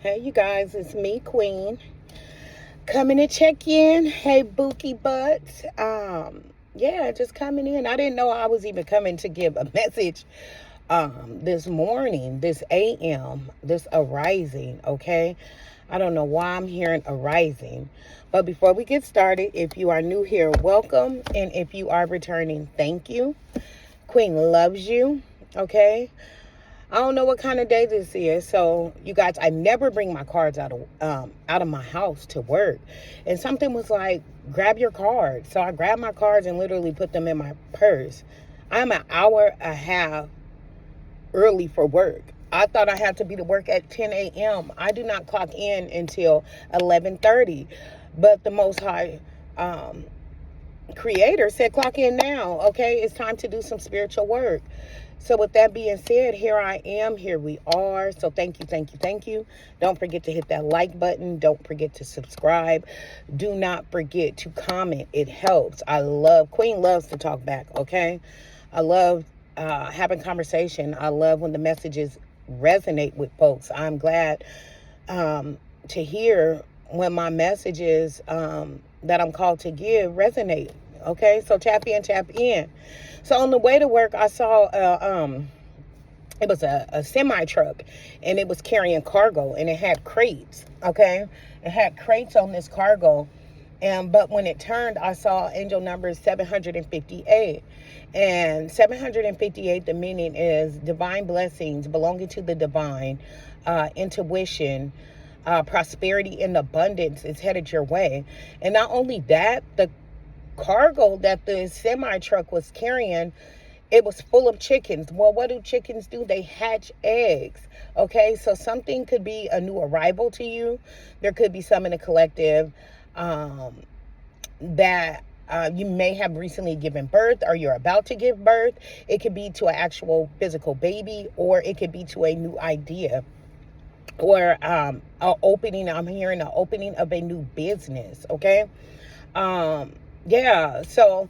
Hey, you guys, it's me, Queen, coming to check in. Hey, Bookie Butts. Yeah, just coming in. I didn't know I was even coming to give a message this morning, this AM, this arising, okay? I don't know why I'm hearing arising. But before we get started, if you are new here, welcome. And if you are returning, thank you. Queen loves you, okay? I don't know what kind of day this is, so you guys, I never bring my cards out of my house to work. And something was like, grab your cards. So I grabbed my cards and literally put them in my purse. I'm an hour and a half early for work. I thought I had to be to work at 10 a.m. I do not clock in until 11:30, but the Most High Creator said, clock in now. Okay, it's time to do some spiritual work. So with that being said, here I am, here we are. So thank you, thank you, thank you. Don't forget to hit that like button. Don't forget to subscribe. Do not forget to comment. It helps. Queen loves to talk back, okay? I love having conversation. I love when the messages resonate with folks. I'm glad to hear when my messages that I'm called to give resonate. Okay, so tap in, tap in. So on the way to work, I saw it was a semi truck, and it was carrying cargo, and it had crates. Okay, it had crates on this cargo, but when it turned, I saw angel number 758, and 758. The meaning is divine blessings belonging to the divine, intuition. Prosperity and abundance is headed your way. And not only that, the cargo that the semi truck was carrying, it was full of chickens. Well, what do chickens do? They hatch eggs. Okay, so something could be a new arrival to you. There could be some in the collective that you may have recently given birth, or you're about to give birth. It could be to an actual physical baby, or it could be to a new idea, or an opening. I'm hearing an opening of a new business. Okay. Yeah, so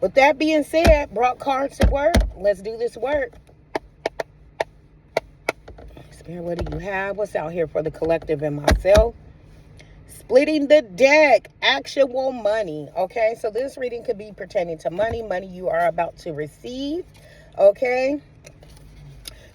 with that being said, brought cards to work. Let's do this work. Spirit, what do you have? What's out here for the collective and myself? Splitting the deck, actual money. Okay, so this reading could be pertaining to money you are about to receive. Okay.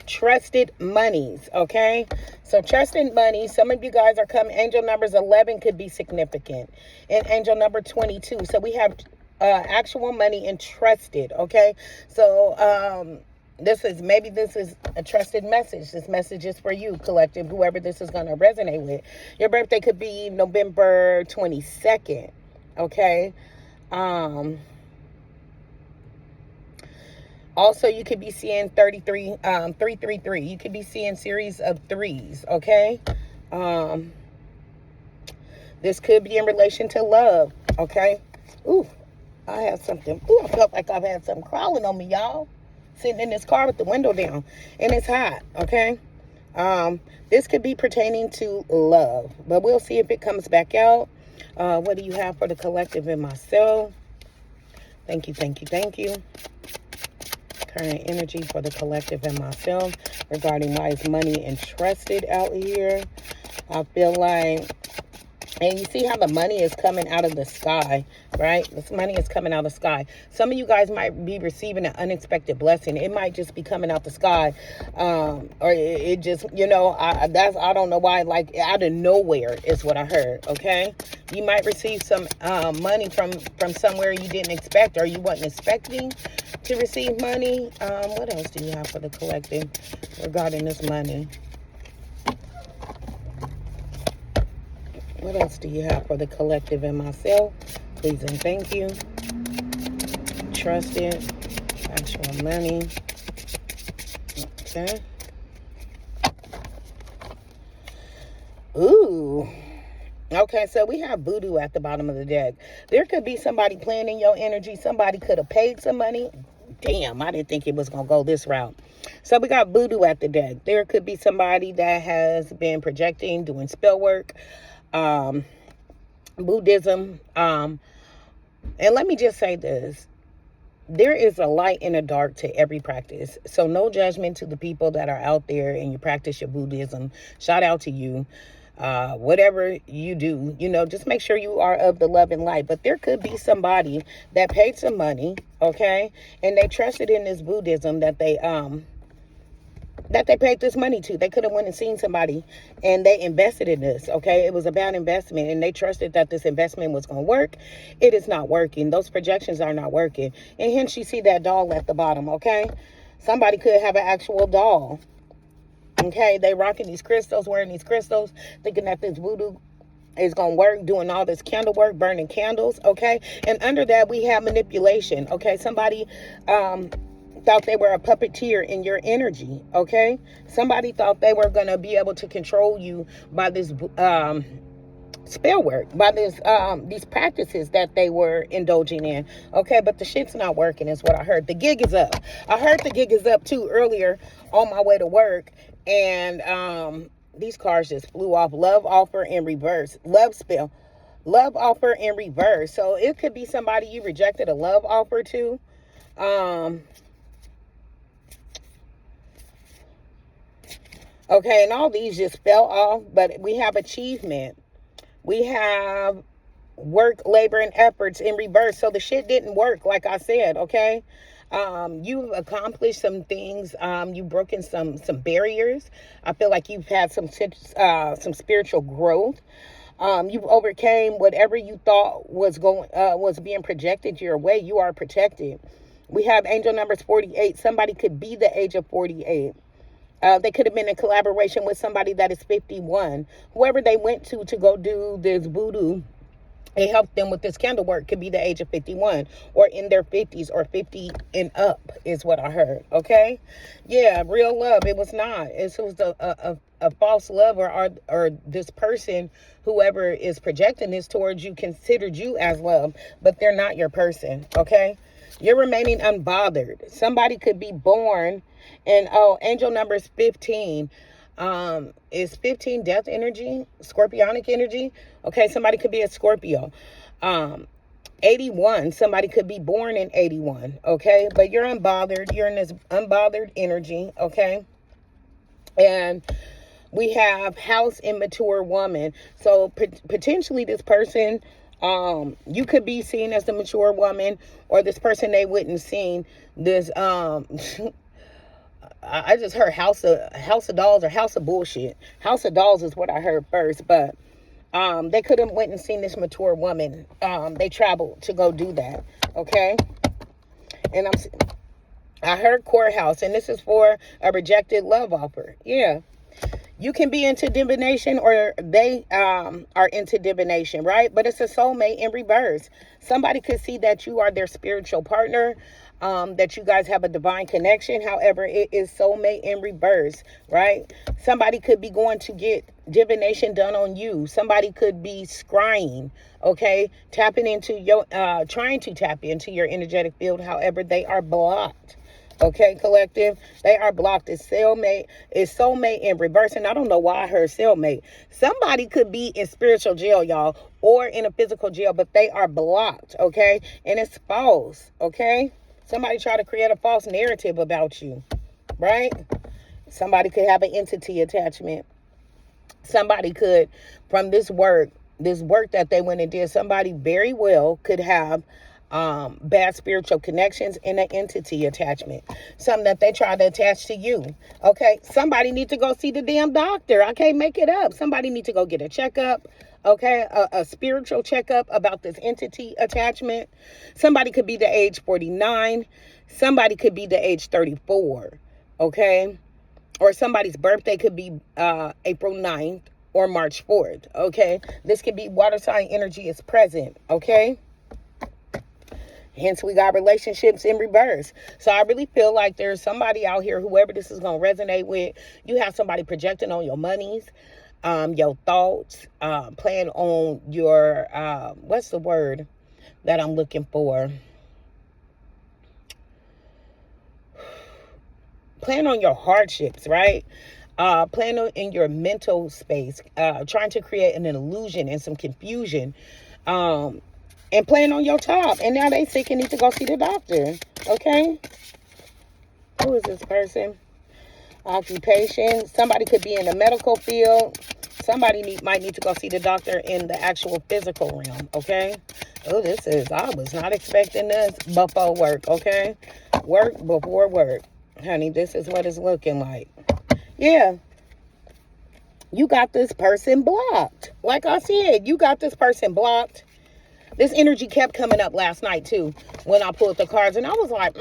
Trusted monies. Okay, so trusted money, some of you guys are coming. Angel numbers 11 could be significant, and angel number 22. So we have actual money and trusted. Okay, so this is a trusted message. This message is for you, collective, whoever this is going to resonate with. Your birthday could be November 22nd. Okay. Also, you could be seeing 333. You could be seeing series of threes, okay? This could be in relation to love, okay? Ooh, I have something. Ooh, I felt like I've had something crawling on me, y'all. Sitting in this car with the window down, and it's hot, okay? This could be pertaining to love, but we'll see if it comes back out. What do you have for the collective and myself? Thank you, thank you, thank you. Current energy for the collective and myself regarding why is money entrusted out here. I feel like, and you see how the money is coming out of the sky, right? This money is coming out of the sky. Some of you guys might be receiving an unexpected blessing. It might just be coming out the sky, or it just, I don't know why, like out of nowhere is what I heard. Okay, you might receive some money from somewhere you didn't expect, or you wasn't expecting to receive money. What else do you have for the collective regarding this money? What else do you have for the collective and myself? Please and thank you. Trusted. Actual money. Okay. Ooh. Okay, so we have voodoo at the bottom of the deck. There could be somebody playing in your energy. Somebody could have paid some money. Damn, I didn't think it was going to go this route. So we got voodoo at the deck. There could be somebody that has been projecting, doing spell work. Buddhism, and let me just say this, there is a light and a dark to every practice. So no judgment to the people that are out there and you practice your Buddhism. Shout out to you. Whatever you do, just make sure you are of the love and light. But there could be somebody that paid some money, okay, and they trusted in this Buddhism that they paid this money to. They could have went and seen somebody and they invested in this, okay? It was a bad investment and they trusted that this investment was going to work. It is not working. Those projections are not working. And hence you see that doll at the bottom, okay? Somebody could have an actual doll, okay? They rocking these crystals, wearing these crystals, thinking that this voodoo is going to work, doing all this candle work, burning candles, okay? And under that, we have manipulation, okay? Somebody, thought they were a puppeteer in your energy, okay? Somebody thought they were going to be able to control you by this spell work, by this these practices that they were indulging in, okay? But the shit's not working is what I heard. The gig is up. I heard the gig is up too earlier on my way to work, and these cards just flew off. Love offer in reverse. Love spell. Love offer in reverse. So it could be somebody you rejected a love offer to. Okay, and all these just fell off, but we have achievement. We have work, labor, and efforts in reverse. So the shit didn't work, like I said, okay? You've accomplished some things. You've broken some barriers. I feel like you've had some spiritual growth. You've overcame whatever you thought was being projected your way. You are protected. We have angel numbers 48. Somebody could be the age of 48. They could have been in collaboration with somebody that is 51. Whoever they went to go do this voodoo and help them with this candle work could be the age of 51 or in their 50s or 50 and up is what I heard, okay? Yeah, real love. It was not. It was a false love or this person, whoever is projecting this towards you, considered you as love, but they're not your person, okay? You're remaining unbothered. Somebody could be born, and angel number is 15. Is 15 death energy, scorpionic energy? Okay, somebody could be a Scorpio. 81, somebody could be born in 81, okay? But you're unbothered. You're in this unbothered energy, okay? And we have house immature woman. So potentially this person, you could be seen as the mature woman, or this person they wouldn't seen this I just heard house of dolls or house of bullshit. House of dolls is what I heard first, but they could have went and seen this mature woman. They traveled to go do that, okay? And I heard courthouse, and this is for a rejected love offer. Yeah. You can be into divination, or they are into divination, right? But it's a soulmate in reverse. Somebody could see that you are their spiritual partner, that you guys have a divine connection. However, it is soulmate in reverse, right? Somebody could be going to get divination done on you. Somebody could be scrying, okay? Tapping into your, trying to tap into your energetic field. However, they are blocked. Okay, collective, they are blocked. It's soulmate in reverse. And I don't know why I heard cellmate. Somebody could be in spiritual jail, y'all, or in a physical jail, but they are blocked, okay? And it's false, okay? Somebody try to create a false narrative about you, right? Somebody could have an entity attachment. Somebody could, from this work that they went and did, somebody very well could have bad spiritual connections and an entity attachment, something that they try to attach to you. Okay, somebody need to go see the damn doctor. I can't make it up. Somebody need to go get a checkup, okay, a spiritual checkup about this entity attachment. Somebody could be the age 49. Somebody could be the age 34, okay? Or somebody's birthday could be April 9th or March 4th, okay? This could be water sign energy is present, okay? Hence, we got relationships in reverse. So I really feel like there's somebody out here, whoever this is going to resonate with, you have somebody projecting on your monies, your thoughts, playing on your, what's the word that I'm looking for? Playing on your hardships, right? Playing in your mental space, trying to create an illusion and some confusion. and playing on your top. And now they sick and need to go see the doctor. Okay? Who is this person? Occupation. Somebody could be in the medical field. Somebody might need to go see the doctor in the actual physical realm. Okay? Oh, I was not expecting this before work. Okay? Work before work. Honey, this is what it's looking like. Yeah. You got this person blocked. Like I said, you got this person blocked. This energy kept coming up last night, too, when I pulled the cards. And I was like,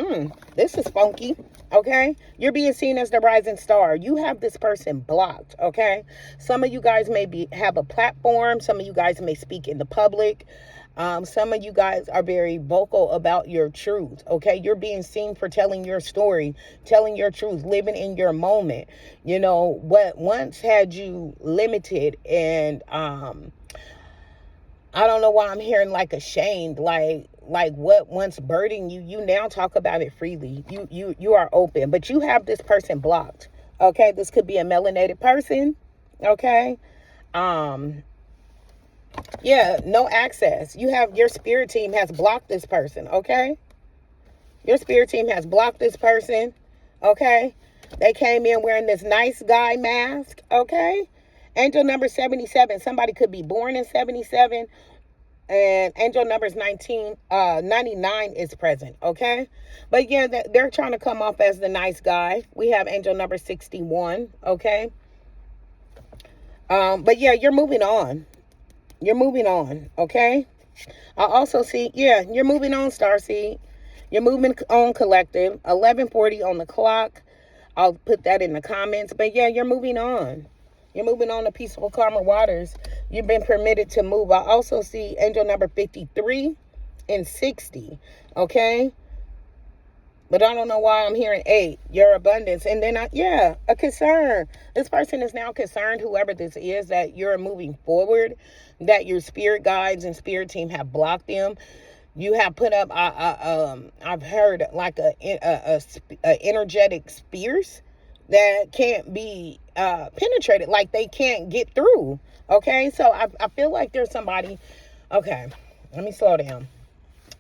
this is funky, okay? You're being seen as the rising star. You have this person blocked, okay? Some of you guys may have a platform. Some of you guys may speak in the public. Some of you guys are very vocal about your truth, okay? You're being seen for telling your story, telling your truth, living in your moment. You know, what once had you limited and, I don't know why I'm hearing like ashamed, like what once burdened you, you now talk about it freely. You are open, but you have this person blocked. Okay, this could be a melanated person. Okay, yeah, no access. Your spirit team has blocked this person. Okay, your spirit team has blocked this person. Okay, they came in wearing this nice guy mask. Okay. Angel number 77. Somebody could be born in 77. And angel numbers 99 is present. Okay. But yeah, they're trying to come off as the nice guy. We have angel number 61. Okay. But yeah, you're moving on. You're moving on. Okay. I also see, yeah, you're moving on, Starseed. You're moving on, collective. 11:40 on the clock. I'll put that in the comments. But yeah, you're moving on. You're moving on to peaceful, calmer waters. You've been permitted to move. I also see angel number 53 and 60. Okay? But I don't know why I'm hearing 8. Your abundance. And then, a concern. This person is now concerned, whoever this is, that you're moving forward, that your spirit guides and spirit team have blocked them. You have put up, I've heard like a energetic spears that can't be penetrated, like they can't get through. Okay, so I feel like there's somebody. Okay, let me slow down.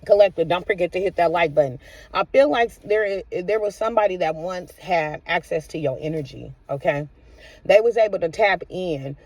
Collective, don't forget to hit that like button. I feel like there was somebody that once had access to your energy. Okay, they was able to tap in.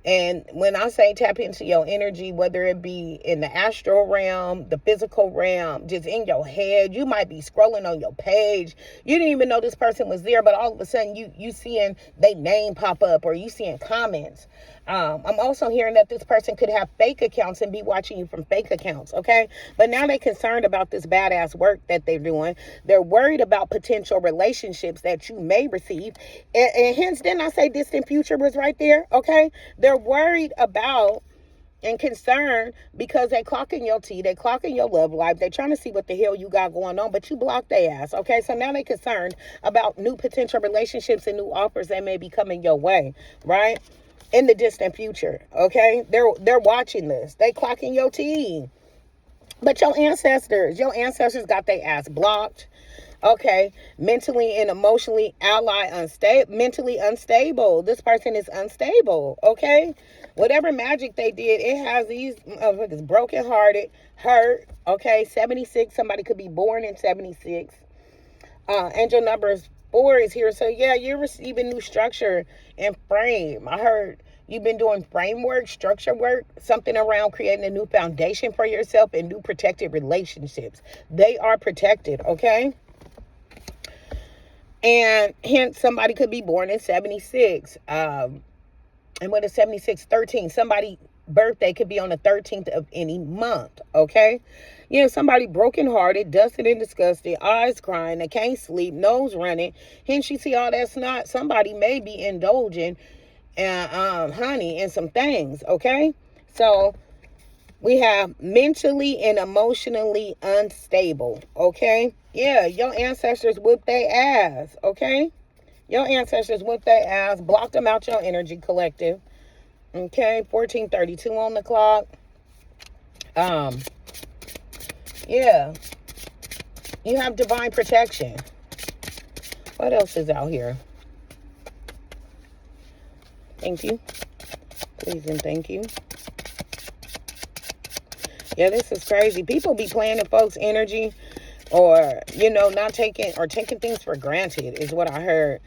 And when I say tap into your energy, whether it be in the astral realm, the physical realm, just in your head, you might be scrolling on your page. You didn't even know this person was there, but all of a sudden you seeing their name pop up, or you seeing comments. I'm also hearing that this person could have fake accounts and be watching you from fake accounts, okay? But now they're concerned about this badass work that they're doing. They're worried about potential relationships that you may receive. And hence, didn't I say distant future was right there, okay? They're worried about and concerned because they clocking your tea, they clocking your love life, they trying to see what the hell you got going on, but you blocked their ass, okay? So now they concerned about new potential relationships and new offers that may be coming your way, right? In the distant future, okay? They're watching this. They clocking your tea. But your ancestors got their ass blocked. Okay, mentally and emotionally mentally unstable. This person is unstable, okay? Whatever magic they did, it has these motherfuckers brokenhearted, hurt, okay? 76, somebody could be born in 76. Angel numbers 4 is here. So yeah, you're receiving new structure and frame. I heard you've been doing framework, structure work, something around creating a new foundation for yourself and new protected relationships. They are protected, okay? And hence, somebody could be born in 76. And what is 76? 13. Somebody birthday could be on the 13th of any month, okay? You know, somebody brokenhearted, dusted and disgusted, eyes crying, they can't sleep, nose running. Hence, you see all that snot. Somebody may be indulging, honey, in some things, okay? So, we have mentally and emotionally unstable, okay? Yeah, your ancestors whipped their ass, okay? Your ancestors whipped their ass, blocked them out your energy, collective. Okay, 14:32 on the clock. Yeah. You have divine protection. What else is out here? Thank you. Please and thank you. Yeah, this is crazy. People be playing in folks' energy, or, not taking things for granted is what I heard,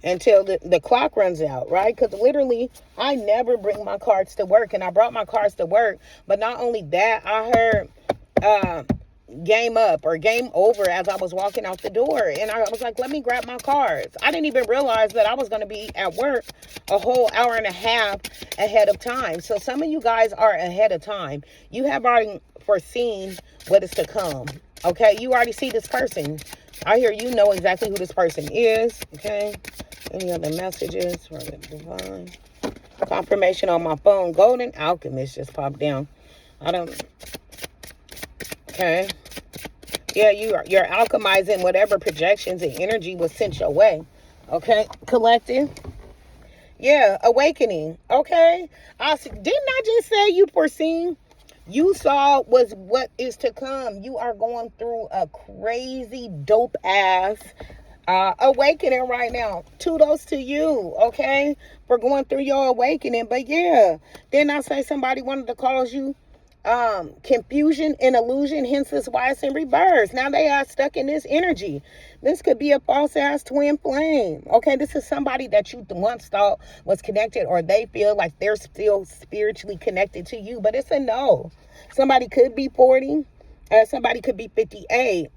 until the clock runs out, right? Because literally, I never bring my cards to work, and I brought my cards to work. But not only that, I heard game up or game over as I was walking out the door. And I was like, let me grab my cards. I didn't even realize that I was going to be at work a whole hour and a half ahead of time. So some of you guys are ahead of time. You have already foreseen what is to come. Okay, you already see this person. I hear you know exactly who this person is. Okay, any other messages for the divine confirmation on my phone? Golden Alchemist just popped down. Okay. Yeah, you're alchemizing whatever projections and energy was sent your way. Okay, collective. Yeah, awakening. Okay, didn't I just say you foreseen? You saw was what is to come. You are going through a crazy dope ass awakening right now. Kudos to you, okay, for going through your awakening. But yeah, didn't I say somebody wanted to cause you confusion and illusion, hence this why it's in reverse. Now they are stuck in this energy. This could be a false ass twin flame. Okay, this is somebody that you once thought was connected, or they feel like they're still spiritually connected to you, but it's a no. Somebody could be 40, somebody could be 58.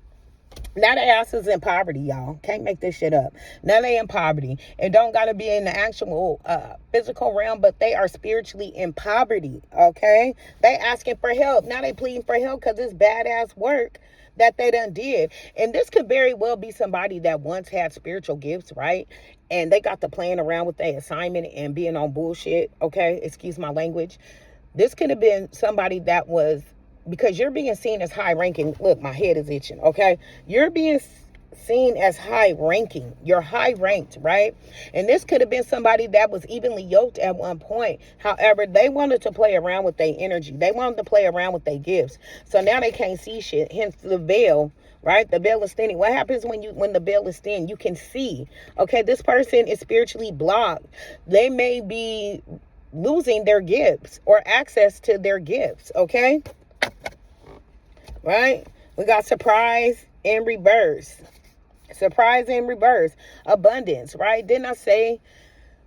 Now their ass is in poverty, y'all. Can't make this shit up. Now they in poverty. It don't got to be in the actual physical realm, but they are spiritually in poverty, okay? They asking for help. Now they pleading for help because it's badass work that they done did. And this could very well be somebody that once had spiritual gifts, right? And they got to playing around with their assignment and being on bullshit, okay? Excuse my language. This could have been somebody that was, because you're being seen as high ranking. Look, my head is itching, okay? You're being seen as high ranking. You're high ranked, right? And this could have been somebody that was evenly yoked at one point. However, they wanted to play around with their energy. They wanted to play around with their gifts. So now they can't see shit. Hence the veil, right? The veil is thinning. What happens when the veil is thin? You can see. Okay, this person is spiritually blocked. They may be losing their gifts or access to their gifts, okay? Right? We got surprise in reverse. Surprise in reverse. Abundance, right? Didn't I say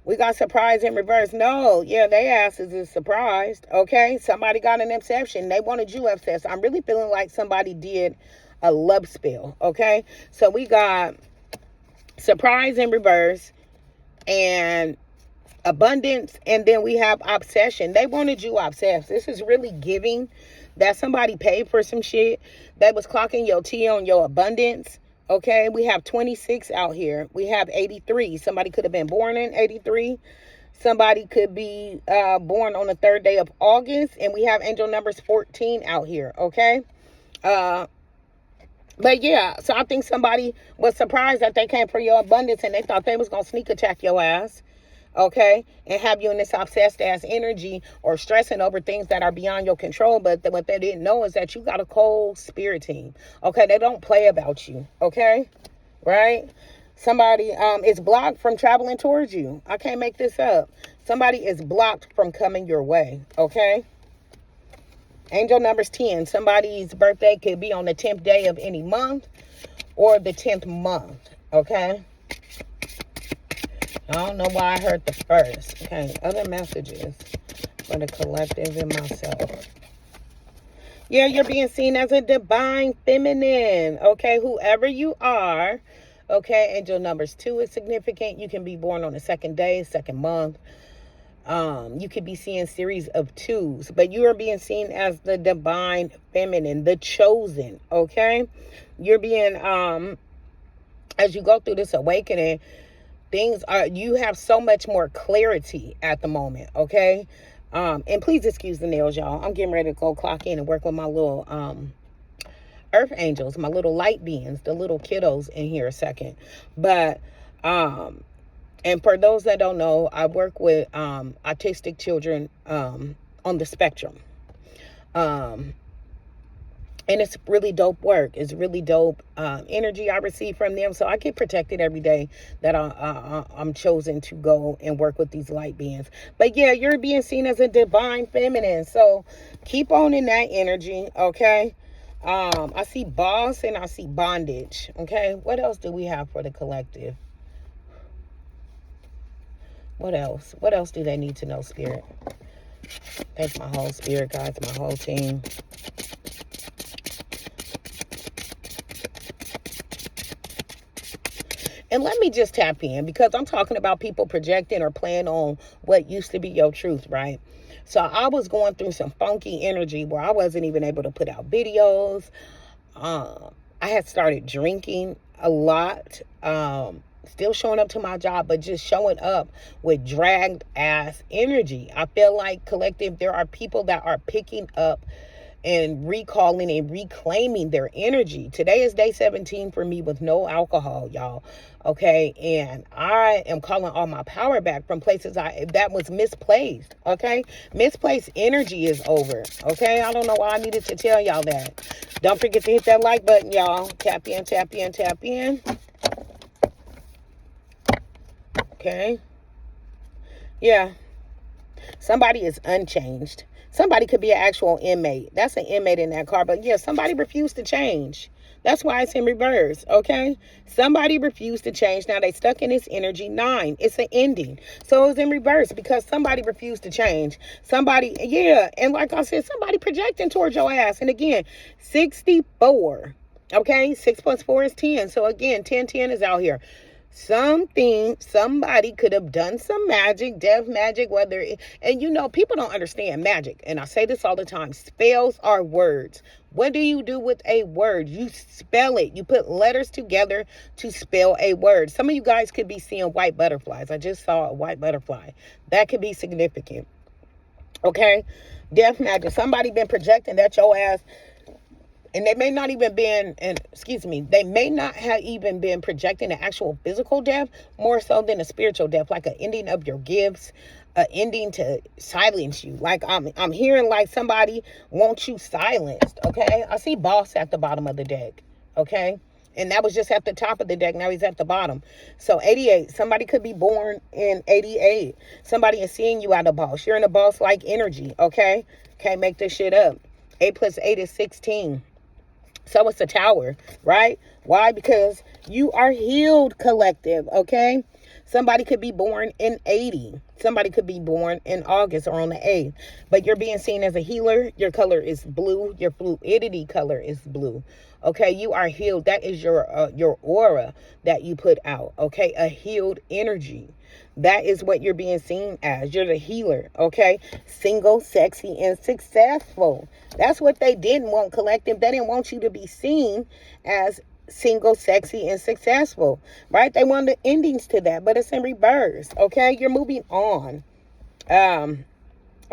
we got surprise in reverse? No. Yeah, they asses is surprised. Okay? Somebody got an obsession. They wanted you obsessed. I'm really feeling like somebody did a love spell. Okay? So we got surprise in reverse and abundance, and then we have obsession. They wanted you obsessed. This is really giving that somebody paid for some shit that was clocking your T on your abundance. Okay, we have 26 out here. We have 83. Somebody could have been born in 83. Somebody could be born on the 3rd day of August, and we have angel numbers 14 out here. Okay, but yeah, so I think somebody was surprised that they came for your abundance, and they thought they was gonna sneak attack your ass. Okay, and have you in this obsessed ass energy or stressing over things that are beyond your control. But what they didn't know is that you got a cold spirit team. Okay, they don't play about you. Okay, right? Somebody is blocked from traveling towards you. I can't make this up. Somebody is blocked from coming your way. Okay, angel numbers 10. Somebody's birthday could be on the 10th day of any month or the 10th month. Okay, I don't know why I heard the first. Okay, other messages for the collective and myself. Yeah, you're being seen as a divine feminine. Okay, whoever you are. Okay, angel numbers 2 is significant. You can be born on the 2nd day, 2nd month. You could be seeing series of 2s, but you are being seen as the divine feminine, the chosen. Okay, you're being as you go through this awakening, you have so much more clarity at the moment, okay? And please excuse the nails, y'all. I'm getting ready to go clock in and work with my little earth angels, my little light beings, the little kiddos in here a second. But and for those that don't know, I work with autistic children on the spectrum. And And it's really dope work. It's really dope energy I receive from them. So I get protected every day that I'm chosen to go and work with these light beings. But yeah, you're being seen as a divine feminine. So keep on in that energy, okay? I see boss and I see bondage, okay? What else do we have for the collective? What else? What else do they need to know, Spirit? Thank my whole spirit guides, my whole team. And let me just tap in, because I'm talking about people projecting or playing on what used to be your truth, right? So I was going through some funky energy where I wasn't even able to put out videos. I had started drinking a lot. Still showing up to my job, but just showing up with dragged ass energy. I feel like, collective, there are people that are picking up and recalling and reclaiming their energy. Today is day 17 for me with no alcohol, y'all. Okay, and I am calling all my power back from places that was misplaced. Okay, misplaced energy is over. Okay, I don't know why I needed to tell y'all that. Don't forget to hit that like button, y'all. Tap in, tap in, tap in. Okay. Yeah. Somebody is unchanged. Somebody could be an actual inmate. That's an inmate in that car. But yeah, somebody refused to change. That's why it's in reverse, okay? Somebody refused to change. Now they stuck in this energy 9. It's an ending. So it's in reverse because somebody refused to change. Somebody, yeah. And like I said, somebody projecting towards your ass. And again, 64, okay? 6 plus 4 is 10. So again, 10 is out here. Somebody could have done some magic, death magic, and you know, people don't understand magic. And I say this all the time. Spells are words. What do you do with a word? You spell it. You put letters together to spell a word. Some of you guys could be seeing white butterflies. I just saw a white butterfly. That could be significant. Okay? Death magic. Somebody been projecting that your ass. And they may not even been, they may not have even been projecting an actual physical death, more so than a spiritual death, like an ending of your gifts, an ending to silence you. Like I'm hearing like somebody wants you silenced, okay? I see boss at the bottom of the deck, okay? And that was just at the top of the deck. Now he's at the bottom. So 88, somebody could be born in 88. Somebody is seeing you out of boss. You're in a boss-like energy, okay? Can't make this shit up. 8 plus 8 is 16. So it's a tower, right? Why? Because you are healed, collective, okay? Somebody could be born in 80. Somebody could be born in August or on the 8th. But you're being seen as a healer. Your color is blue. Your fluidity color is blue. Okay, you are healed. That is your aura that you put out, okay? A healed energy. That is what you're being seen as. You're the healer, okay? Single, sexy, and successful. That's what they didn't want, collective. They didn't want you to be seen as single, sexy, and successful, right? They wanted endings to that, but it's in reverse, okay? You're moving on.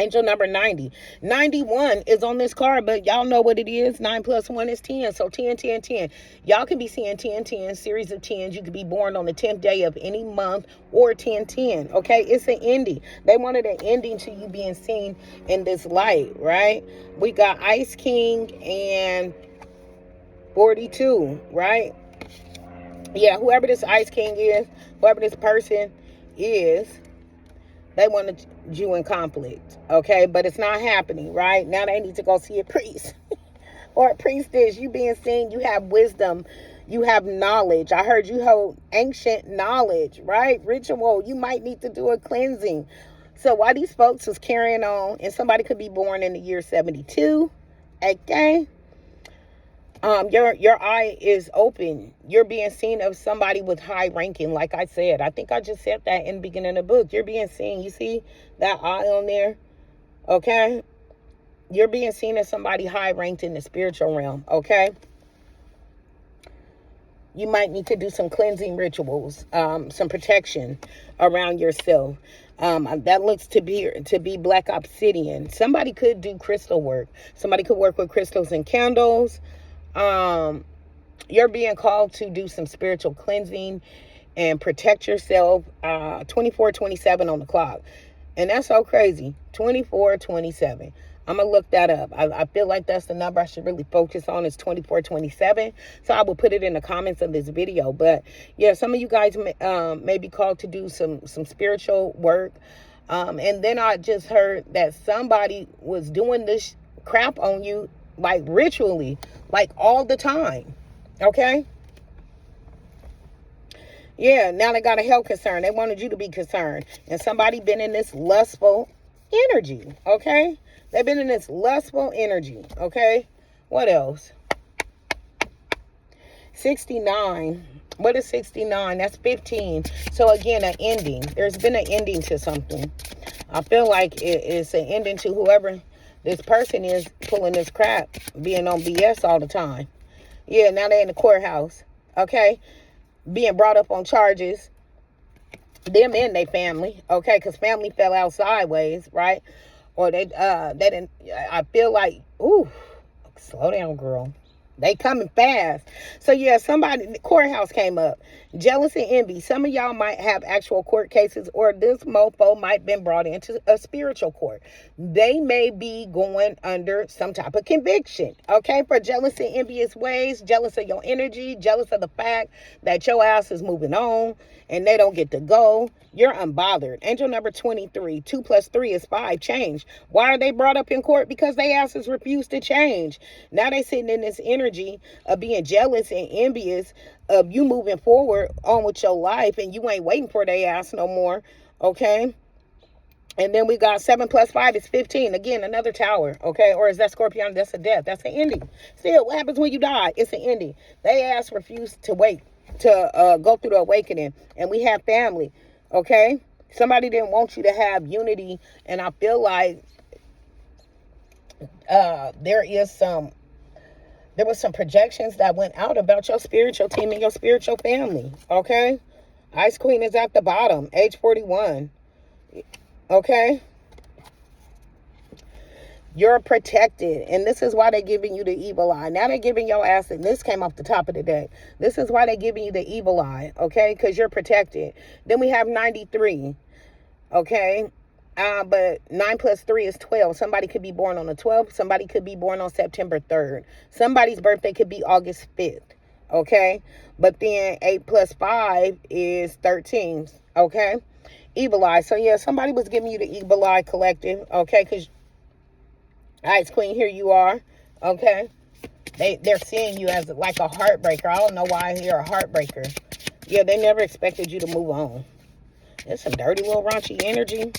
Angel number 90. 91 is on this card, but y'all know what it is. 9 plus 1 is 10. So 10, 10, 10. Y'all can be seeing 10, 10, series of 10s. You could be born on the 10th day of any month or 10, 10. Okay? It's an ending. They wanted an ending to you being seen in this light, right? We got Ice King and 42, right? Yeah, whoever this Ice King is, whoever this person is, they wanted you in conflict, okay? But it's not happening, right? Now they need to go see a priest or a priestess. You being seen, you have wisdom, you have knowledge. I heard you hold ancient knowledge, right? Ritual, you might need to do a cleansing. So while these folks was carrying on, and somebody could be born in the year 72, okay? Your eye is open. You're being seen of somebody with high ranking. Like I said, I think I just said that in the beginning of the book. You're being seen. You see that eye on there? Okay. You're being seen as somebody high ranked in the spiritual realm. Okay. You might need to do some cleansing rituals, some protection around yourself. That looks to be black obsidian. Somebody could do crystal work. Somebody could work with crystals and candles. You're being called to do some spiritual cleansing and protect yourself. 24, 27 on the clock. And that's so crazy. 24, 27. I'm going to look that up. I feel like that's the number I should really focus on is 2427. So I will put it in the comments of this video. But yeah, some of you guys may be called to do some spiritual work. And then I just heard that somebody was doing this crap on you, like ritually, like all the time. Okay? Yeah, now they got a health concern. They wanted you to be concerned. And somebody been in this lustful energy. Okay? They've been in this lustful energy. Okay? What else? 69. What is 69? That's 15. So again, an ending. There's been an ending to something. I feel like it's an ending to whoever this person is pulling this crap, being on BS all the time. Yeah, now they're in the courthouse. Okay? Being brought up on charges. Them and their family. Okay? Because family fell out sideways, right? Or they didn't. I feel like, ooh, slow down, girl. They coming fast. So yeah, the courthouse came up. Jealous and envy. Some of y'all might have actual court cases, or this mofo might been brought into a spiritual court. They may be going under some type of conviction. Okay, for jealous and envious ways, jealous of your energy, jealous of the fact that your ass is moving on and they don't get to go. You're unbothered. Angel number 23. 2 + 3 is 5. Change. Why are they brought up in court? Because they asses refuse to change. Now they sitting in this energy of being jealous and envious of you moving forward on with your life, and you ain't waiting for their ass no more. Okay? And then we got 7 + 5 is 15. Again, another tower. Okay? Or is that Scorpion? That's a death. That's an ending. Still, what happens when you die? It's an ending. They ass refuse to wait to go through the awakening. And we have family. Okay? Somebody didn't want you to have unity. And I feel like there was some projections that went out about your spiritual team and your spiritual family. Okay? Ice Queen is at the bottom. Age 41. Okay? You're protected. And this is why they're giving you the evil eye. Now they're giving your ass, and this came off the top of the day. This is why they're giving you the evil eye. Okay? Because you're protected. Then we have 93. Okay? But 9 + 3 is 12. Somebody could be born on the 12th. Somebody could be born on September 3rd. Somebody's birthday could be August 5th. Okay? But then 8 + 5 is 13. Okay? Evil eye. So yeah, somebody was giving you the evil eye collective. Okay? Because Ice Queen, here you are. Okay? They're seeing you as like a heartbreaker. I don't know why you're a heartbreaker. Yeah, they never expected you to move on. There's some dirty little raunchy energy.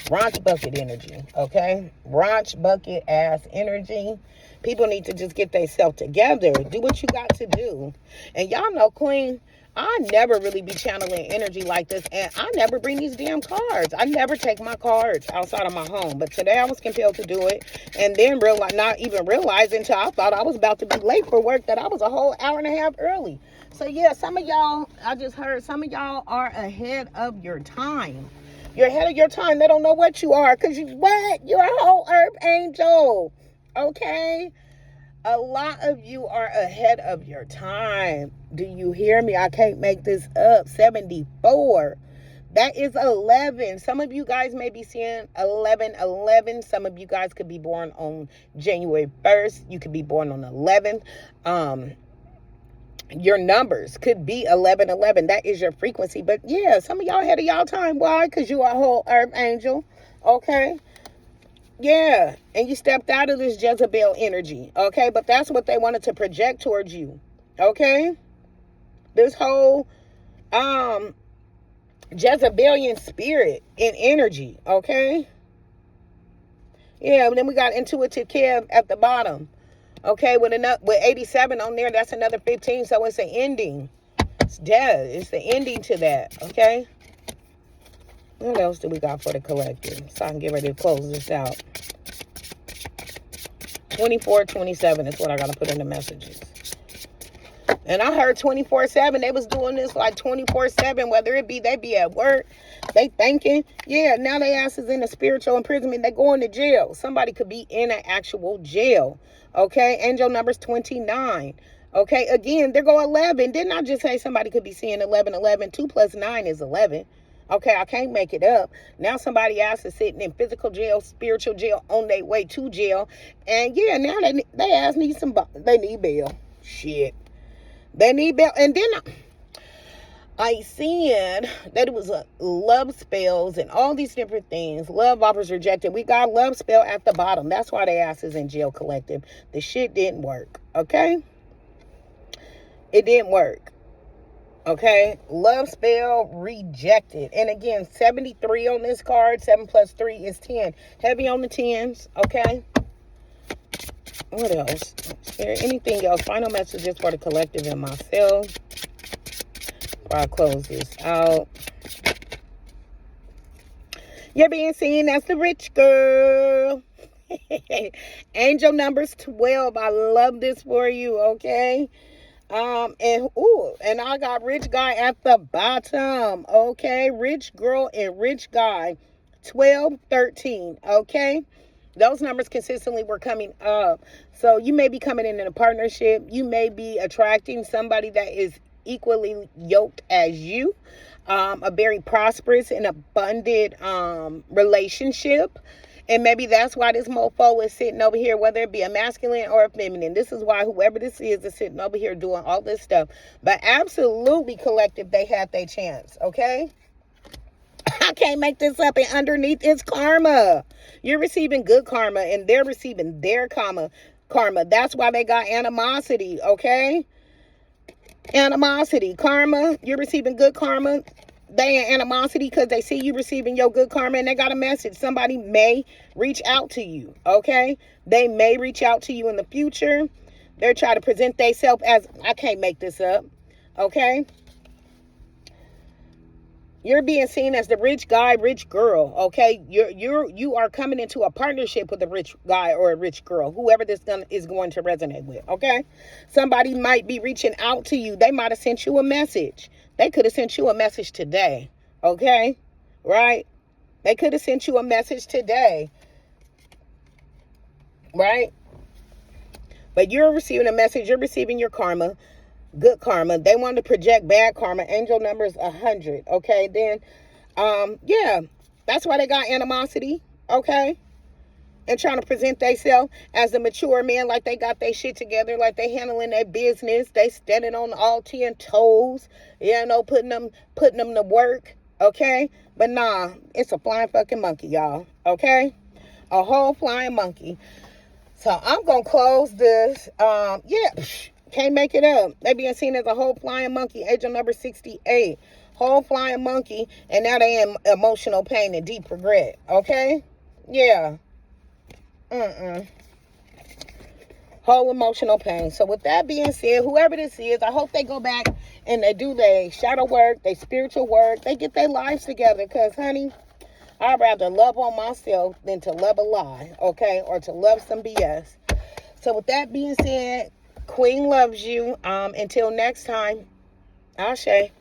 Raunch bucket energy, okay? Raunch bucket ass energy. People need to just get themselves together. Do what you got to do. And y'all know, Queen, I never really be channeling energy like this. And I never bring these damn cards. I never take my cards outside of my home. But today I was compelled to do it. And then not even realizing until I thought I was about to be late for work that I was a whole hour and a half early. So yeah, some of y'all, I just heard some of y'all are ahead of your time. You're ahead of your time. They don't know what you are. Because you're a whole earth angel. Okay? A lot of you are ahead of your time. Do you hear me? I can't make this up. 74. That is 11. Some of you guys may be seeing 11. Some of you guys could be born on January 1st. You could be born on 11th. Your numbers could be 1111. That is your frequency. But yeah, some of y'all ahead of y'all time. Why? Because you are a whole earth angel. Okay? Yeah. And you stepped out of this Jezebel energy. Okay? But that's what they wanted to project towards you. Okay? This whole Jezebelian spirit and energy. Okay? Yeah. And then we got intuitive Kev at the bottom. Okay, with 87 on there, that's another 15. So it's an ending. It's dead. It's the ending to that. Okay. What else do we got for the collective? So I can get ready to close this out. 24/27 is what I got to put in the messages. And I heard 24/7. They was doing this like 24/7. Whether it be they be at work, they thinking, yeah. Now they asses in a spiritual imprisonment. They going to jail. Somebody could be in an actual jail. Okay, angel number's 29. Okay, again, there go 11. Didn't I just say somebody could be seeing 11? 2 + 9 is 11. Okay, I can't make it up. Now somebody else is sitting in physical jail, spiritual jail, on their way to jail. And yeah, now they ass need they need bail. Shit. They need bail. And then I seen that it was love spells and all these different things. Love offers rejected. We got love spell at the bottom. That's why they ass is in jail collective. The shit didn't work. Okay? It didn't work. Okay, love spell rejected. And again, 73 on this card. 7 plus 3 is 10. Heavy on the 10s. Okay. What else? Is there anything else? Final messages for the collective and myself before I close this out. You're being seen as the rich girl. Angel numbers 12. I love this for you. Okay. And I got rich guy at the bottom. Okay, rich girl and rich guy, 12, 13. Okay, those numbers consistently were coming up. So you may be coming in a partnership. You may be attracting somebody that is equally yoked as you. A very prosperous and abundant relationship. And maybe that's why this mofo is sitting over here, whether it be a masculine or a feminine. This is why whoever this is sitting over here doing all this stuff. But absolutely, collective, they had their chance, okay? I can't make this up. And underneath is karma. You're receiving good karma, and they're receiving their karma. That's why they got animosity, okay? Animosity. Karma. You're receiving good karma. They in animosity because they see you receiving your good karma and they got a message. Somebody may reach out to you, okay? They may reach out to you in the future. They're trying to present themselves as, I can't make this up, okay? You're being seen as the rich guy, rich girl, okay? You are coming into a partnership with a rich guy or a rich girl, whoever this is going to resonate with, okay? Somebody might be reaching out to you. They might have sent you a message. They could have sent you a message today, okay? Right? They could have sent you a message today, right? But you're receiving a message. You're receiving your karma. Good karma. They want to project bad karma. Angel number is 100. Okay, then, yeah, that's why they got animosity. Okay, and trying to present themselves as a mature man, like they got their shit together, like they handling their business. They standing on all 10 toes. You know, putting them to work. Okay, but nah, it's a flying fucking monkey, y'all. Okay, a whole flying monkey. So I'm gonna close this. Yeah. Can't make it up. They being seen as a whole flying monkey. Angel number 68. Whole flying monkey. And now they in emotional pain and deep regret. Okay? Yeah. Whole emotional pain. So with that being said, whoever this is, I hope they go back and they do their shadow work, their spiritual work. They get their lives together. Because, honey, I'd rather love on myself than to love a lie. Okay? Or to love some BS. So with that being said, Queen loves you. Until next time, Ashe.